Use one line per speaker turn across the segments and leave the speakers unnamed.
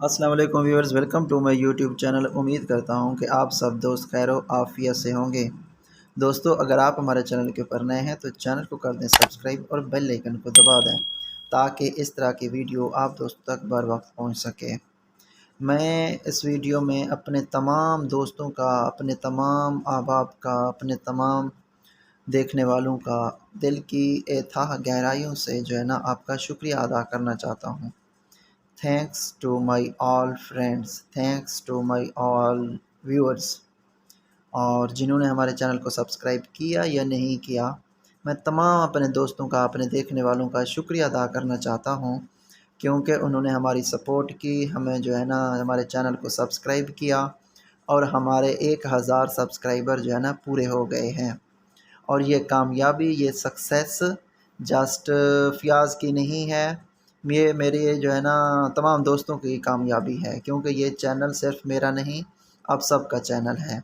السلام علیکم viewers, welcome to my YouTube channel. امید کرتا ہوں کہ آپ سب دوست خیر و عافیت سے ہوں گے۔ دوستو، اگر آپ ہمارے چینل کے اوپر نئے ہیں تو چینل کو کر دیں سبسکرائب اور بیل آئیکن کو دبا دیں تاکہ اس طرح کی ویڈیو آپ دوستوں تک بر وقت پہنچ سکے۔ میں اس ویڈیو میں اپنے تمام دوستوں کا، اپنے تمام احباب کا، اپنے تمام دیکھنے والوں کا دل کی اتھاہ گہرائیوں سے جو ہے نا آپ کا شکریہ ادا کرنا چاہتا ہوں۔ Thanks to my all friends, thanks to my all viewers, اور جنہوں نے ہمارے چینل کو سبسکرائب کیا یا نہیں کیا، میں تمام اپنے دوستوں کا، اپنے دیکھنے والوں کا شکریہ ادا کرنا چاہتا ہوں، کیونکہ انہوں نے ہماری سپورٹ کی، ہمیں جو ہے نا ہمارے چینل کو سبسکرائب کیا، اور ہمارے 1000 سبسکرائبر جو ہے نا پورے ہو گئے ہیں۔ اور یہ کامیابی، یہ سکسیس جسٹ فیاض کی نہیں ہے، یہ میری جو ہے نا تمام دوستوں کی کامیابی ہے، کیونکہ یہ چینل صرف میرا نہیں، آپ سب کا چینل ہے۔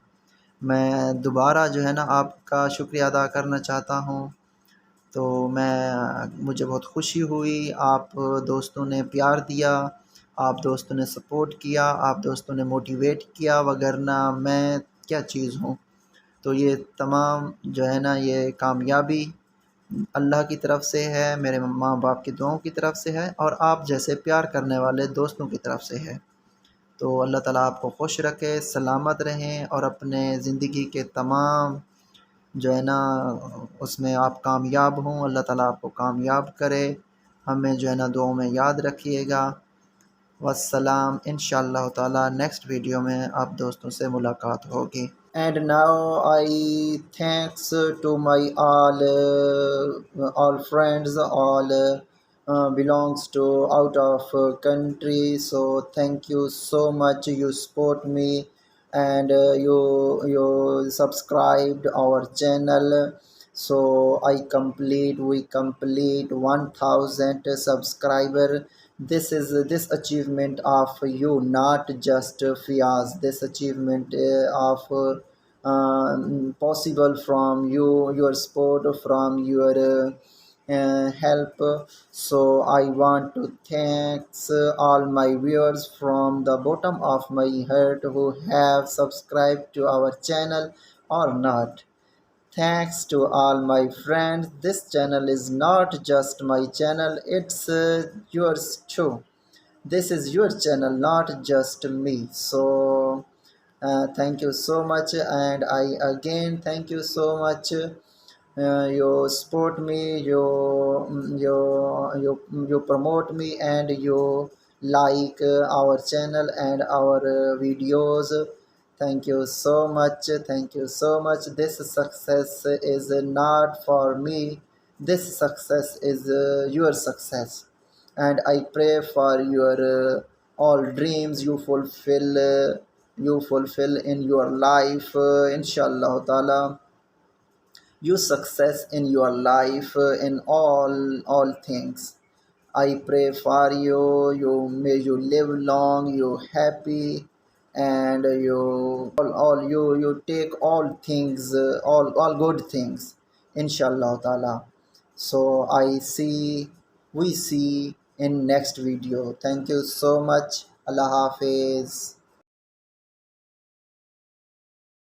میں دوبارہ جو ہے نا آپ کا شکریہ ادا کرنا چاہتا ہوں۔ تو مجھے بہت خوشی ہوئی، آپ دوستوں نے پیار دیا، آپ دوستوں نے سپورٹ کیا، آپ دوستوں نے موٹیویٹ کیا، وگرنہ میں کیا چیز ہوں۔ تو یہ تمام جو ہے نا یہ کامیابی اللہ کی طرف سے ہے، میرے ماں باپ کی دعاؤں کی طرف سے ہے، اور آپ جیسے پیار کرنے والے دوستوں کی طرف سے ہے۔ تو اللہ تعالیٰ آپ کو خوش رکھے، سلامت رہیں، اور اپنے زندگی کے تمام جو ہے نا اس میں آپ کامیاب ہوں، اللہ تعالیٰ آپ کو کامیاب کرے۔ ہمیں جو ہے نا دعاؤں میں یاد رکھیے گا۔ والسلام، انشاءاللہ تعالیٰ نیکسٹ ویڈیو میں آپ دوستوں سے ملاقات ہوگی۔ And now I thanks to my all friends, all belongs to out of country. So thank you so much. You support me, and you subscribed our channel. So we complete 1000 subscriber. This achievement of you, not just Fiaz. This achievement of possible from you, your support, from your help. So I want to thanks all my viewers from the bottom of my heart who have subscribed to our channel or not. Thanks to all my friends. This channel is not just my channel, it's yours too. This is your channel, not just me. So thank you so much, and I again thank you so much. You support me, you promote me, and you like our channel and our videos. Thank you so much. Thank you so much. This success is not for me. This success is your success, and I pray for your all dreams you fulfill in your life. Inshallah Taala, you success in your life in all things. I pray for you. May you live long, you happy, and you take all things, all good things, inshallah taala. So we see in next video. Thank you so much. Allah Hafiz.